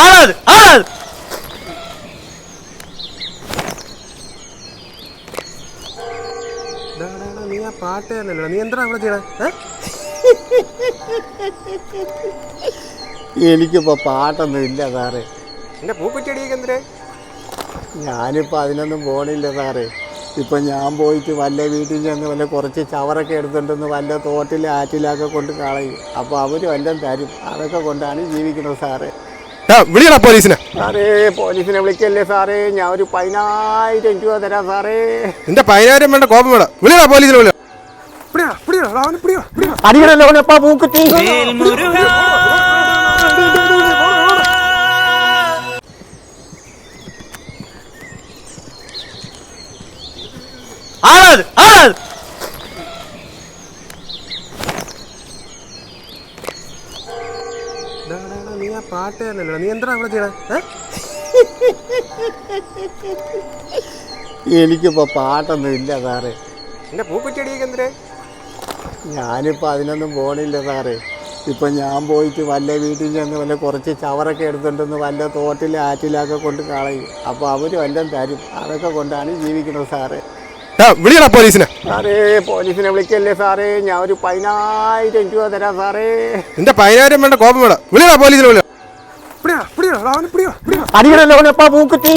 ആളാത് ആളാത് നീ ആ പാട്ട് തന്നെയല്ലോ, നീ എന്താ അവിടെ ചെയ്യണേ? എനിക്കിപ്പോൾ പാട്ടൊന്നും ഇല്ല സാറേ. എൻ്റെ പൂക്കുറ്റിയടിയൊക്കെ എന്തിനാ? ഞാനിപ്പോൾ അതിനൊന്നും പോണില്ല സാറേ. ഇപ്പം ഞാൻ പോയിട്ട് വല്ല വീട്ടിൽ ചെന്ന് വല്ല കുറച്ച് ചവറൊക്കെ എടുത്തിട്ടുണ്ടെന്ന് വല്ല തോട്ടിലെ ആറ്റിലൊക്കെ കൊണ്ട് കളയും. അപ്പോൾ അവർ വല്ലതും തരും, അതൊക്കെ കൊണ്ടാണ് ജീവിക്കുന്നത് സാറേ. വിളിയടാ പോലീസിനെ. സാറേ പോലീസിനെ വിളിക്കല്ലേ സാറേ, ഞാൻ ഒരു 10,000 രൂപ തരാം സാറേ. നിന്റെ 10,000 വേണ്ട, കോപം വേണം. വിളിയടാ പോലീസിനെ. വിളിയോ അടിക്കണല്ലോ അവനെപ്പാ പൂക്കുറ്റി. ആളാത് ആളാത് നീ ആ പാട്ട് തന്നെയല്ലോ, നീ എന്താ അവിടെ ചെയ്യണേ? എനിക്കിപ്പോൾ പാട്ടൊന്നും ഇല്ല സാറേ. എൻ്റെ പൂക്കുറ്റിയടിയൊക്കെ എന്തിനാ? ഞാനിപ്പോൾ അതിനൊന്നും പോണില്ല സാറേ. ഇപ്പം ഞാൻ പോയിട്ട് വല്ല വീട്ടിൽ ചെന്ന് വല്ല കുറച്ച് ചവറൊക്കെ എടുത്തിട്ടുണ്ടെന്ന് വല്ല തോട്ടിലെ ആറ്റിലൊക്കെ കൊണ്ട് കളയും. അപ്പോൾ അവർ വല്ലതും തരും, അതൊക്കെ കൊണ്ടാണ് ജീവിക്കുന്നത് സാറേ. വിളിയടാ പോലീസിനെ. സാറേ പോലീസിനെ വിളിക്കല്ലേ സാറേ, ഞാൻ ഒരു 10,000 രൂപ തരാം സാറേ. നിന്റെ 10,000 വേണ്ട, കോപം വേണം. വിളിയടാ പോലീസിനെ. വിളിയോ അടിക്കണല്ലോ അവനെപ്പാ പൂക്കുറ്റി.